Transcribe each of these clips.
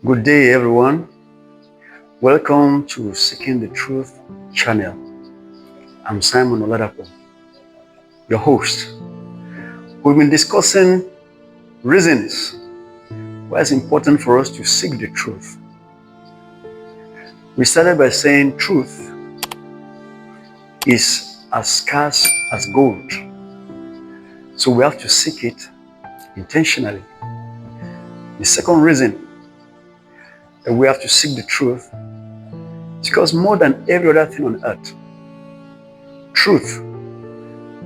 Good day, everyone. Welcome to Seeking the Truth channel. I'm Simon Oladapo, your host. We've been discussing reasons why it's important for us to seek the truth. We started by saying truth is as scarce as gold, so we have to seek it intentionally. The second reason that we have to seek the truth is because more than every other thing on earth, truth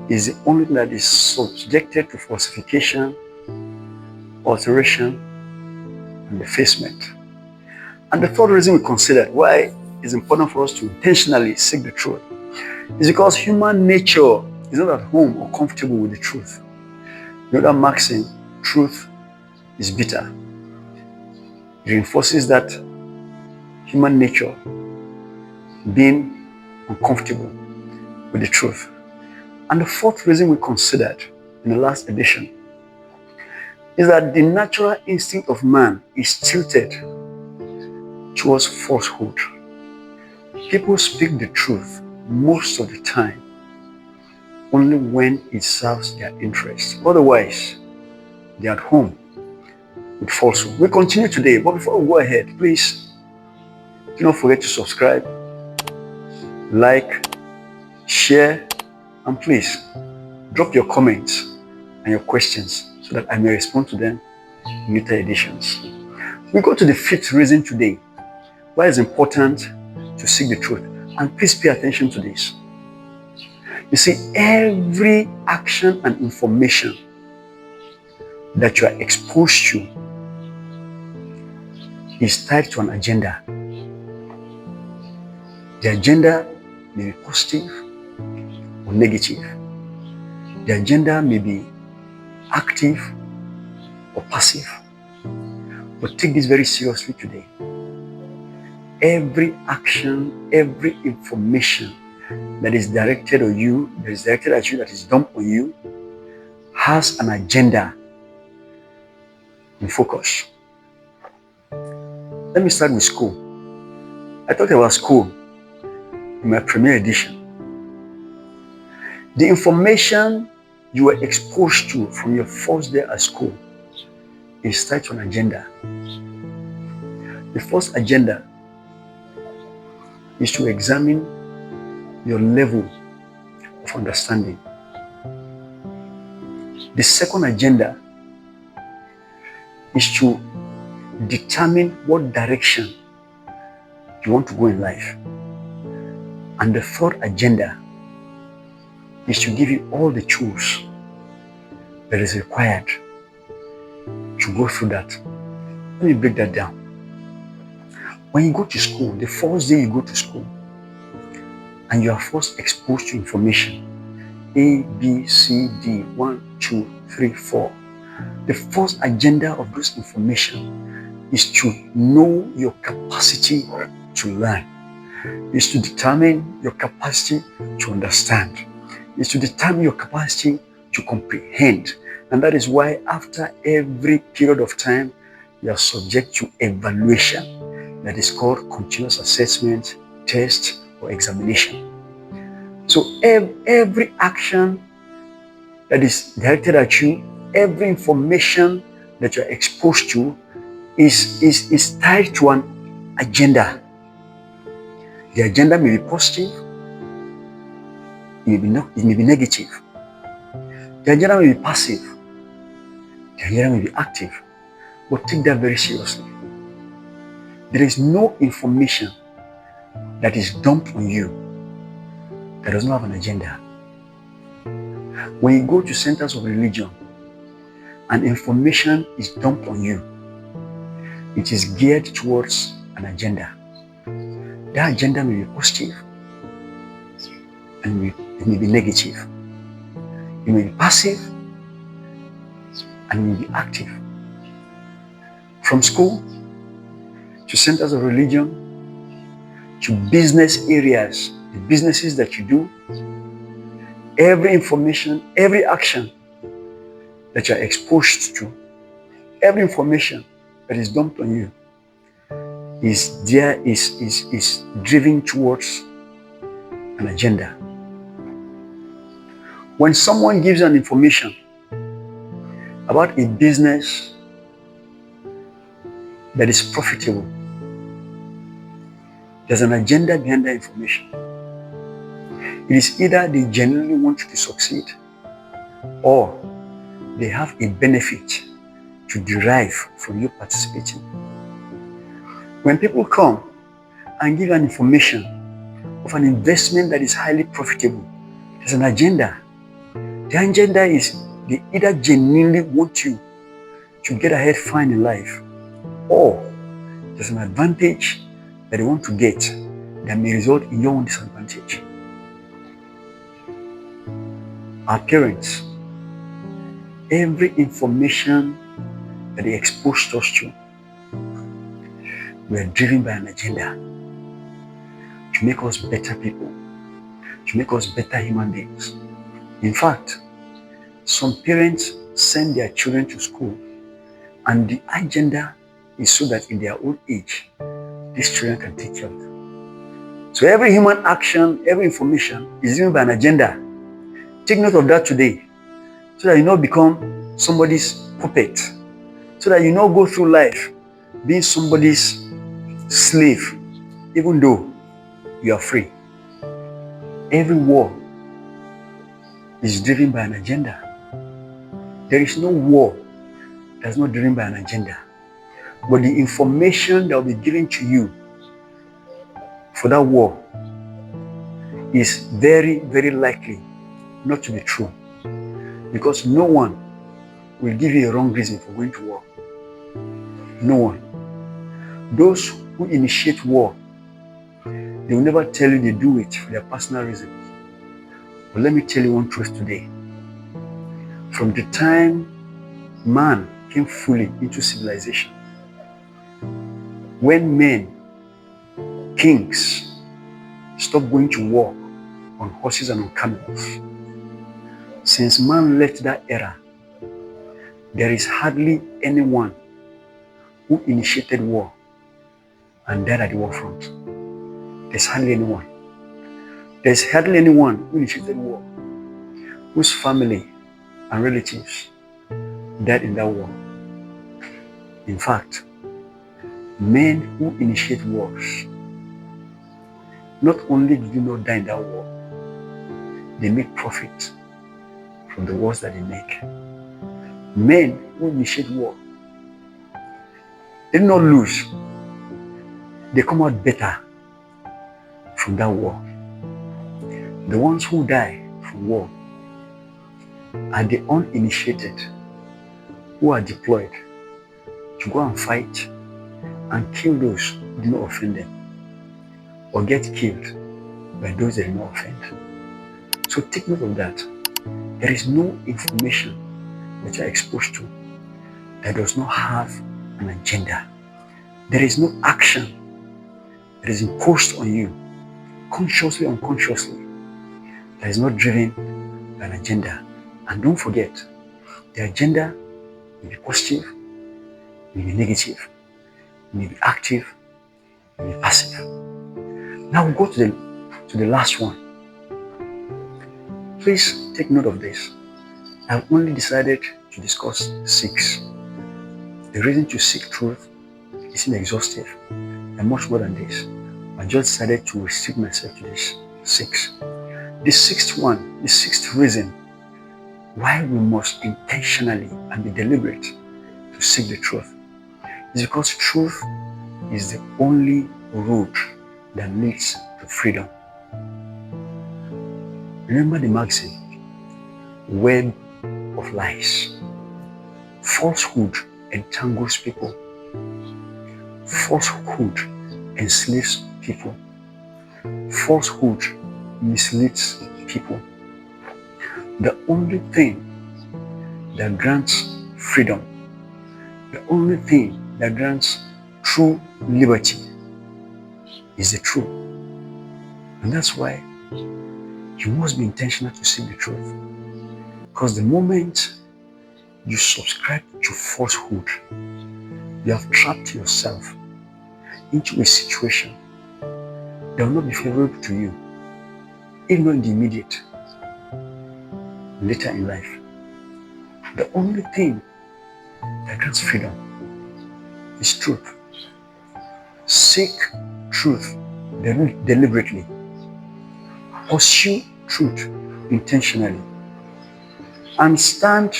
is the only thing that is subjected to falsification, alteration, and defacement. And the third reason we considered why it's important for us to intentionally seek the truth is because human nature is not at home or comfortable with the truth. The other maxim, truth is bitter. It reinforces that human nature being uncomfortable with the truth. And the fourth reason we considered in the last edition is that the natural instinct of man is tilted towards falsehood. People speak the truth most of the time only when it serves their interests. Otherwise, they're at home with falsehood. We continue today, but before we go ahead, please do not forget to subscribe, like, share, and please drop your comments and your questions so that I may respond to them in later editions. We go to the fifth reason today why it's important to seek the truth. And please pay attention to this. You see, every action and information that you are exposed to is tied to an agenda. The agenda may be positive or negative. The agenda may be active or passive. But take this very seriously today. Every action, every information that is directed at you, that is dumped on you, has an agenda in focus. Let me start with school. I talked about school in my premier edition. The information you were exposed to from your first day at school is tied to an agenda. The first agenda is to examine your level of understanding. The second agenda is to determine what direction you want to go in life. And the third agenda is to give you all the tools that is required to go through that. Let me break that down. When you go to school, the first day you go to school, and you are first exposed to information, A, B, C, D, 1, 2, 3, 4. The first agenda of this information is to know your capacity to learn, is to determine your capacity to understand, is to determine your capacity to comprehend. And that is why after every period of time, you are subject to evaluation that is called continuous assessment, test, or examination. So every action that is directed at you, every information that you are exposed to is tied to an agenda. The agenda may be positive, it may be negative. The agenda may be passive, the agenda may be active. But take that very seriously. There is no information that is dumped on you that does not have an agenda. When you go to centers of religion and information is dumped on you, it is geared towards an agenda. That agenda may be positive and it may be negative. It may be passive and it may be active. From school to centers of religion to business areas, the businesses that you do, every information, every action that you are exposed to, every information that is dumped on you is driven towards an agenda. When someone gives an information about a business that is profitable, there's an agenda behind that information. It is either they genuinely want you to succeed, or they have a benefit to derive from you participating. When people come and give an information of an investment that is highly profitable, there's an agenda. The agenda is they either genuinely want you to get ahead fine in life, or there's an advantage that they want to get that may result in your own disadvantage. Our parents, every information that they exposed us to, we are driven by an agenda to make us better people, to make us better human beings. In fact, some parents send their children to school, and the agenda is so that in their old age, these children can take care of them. So every human action, every information is driven by an agenda. Take note of that today, so that you don't become somebody's puppet, so that you don't go through life being somebody's slave, even though you are free. Every war is driven by an agenda. There is no war that's not driven by an agenda. But the information that will be given to you for that war is very, very likely not to be true, because no one will give you a wrong reason for going to war. No one. Those who initiate war, they will never tell you they do it for their personal reasons. But let me tell you one truth today. From the time man came fully into civilization, when men, kings, stopped going to war on horses and on camels, since man left that era, there is hardly anyone who initiated war and died at the war front. There's hardly anyone. There's hardly anyone who initiated war whose family and relatives died in that war. In fact, men who initiate wars, not only do you not die in that war, they make profit from the wars that they make. Men who initiate war, they do not lose. They come out better from that war. The ones who die from war are the uninitiated who are deployed to go and fight and kill those who do not offend them, or get killed by those that do not offend. So take note of that. There is no information that you are exposed to that does not have an agenda. There is no action that is imposed on you, consciously or unconsciously, that is not driven by an agenda. And don't forget, the agenda may be positive, may be negative, may be active, may be passive. Now we'll go to the last one. Please take note of this. I've only decided to discuss 6. The reason to seek truth isn't exhaustive and much more than this. I just decided to restrict myself to this 6. The sixth reason why we must intentionally and be deliberate to seek the truth is because truth is the only road that leads to freedom. Remember the maxim, web of lies. Falsehood entangles people. Falsehood enslaves people. Falsehood misleads people. The only thing that grants freedom, the only thing that grants true liberty is the truth. And that's why you must be intentional to seek the truth. Because the moment you subscribe to falsehood, you have trapped yourself into a situation that will not be favorable to you, even not in the immediate, later in life. The only thing that grants freedom is truth. Seek truth deliberately. Pursue truth intentionally. And stand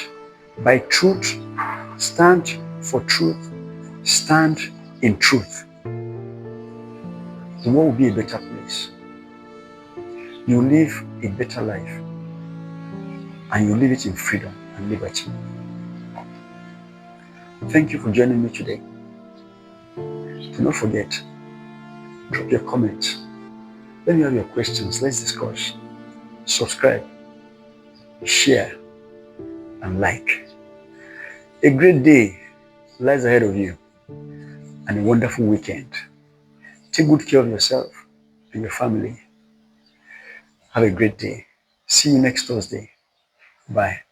by truth, stand for truth, stand in truth. The world will be a better place. You live a better life, and you live it in freedom and liberty. Thank you for joining me today. Do not forget, drop your comments. Let me have your questions. Let's discuss. Subscribe, share, and like. A great day lies ahead of you, and a wonderful weekend. Take good care of yourself and your family. Have a great day. See you next Thursday. Bye.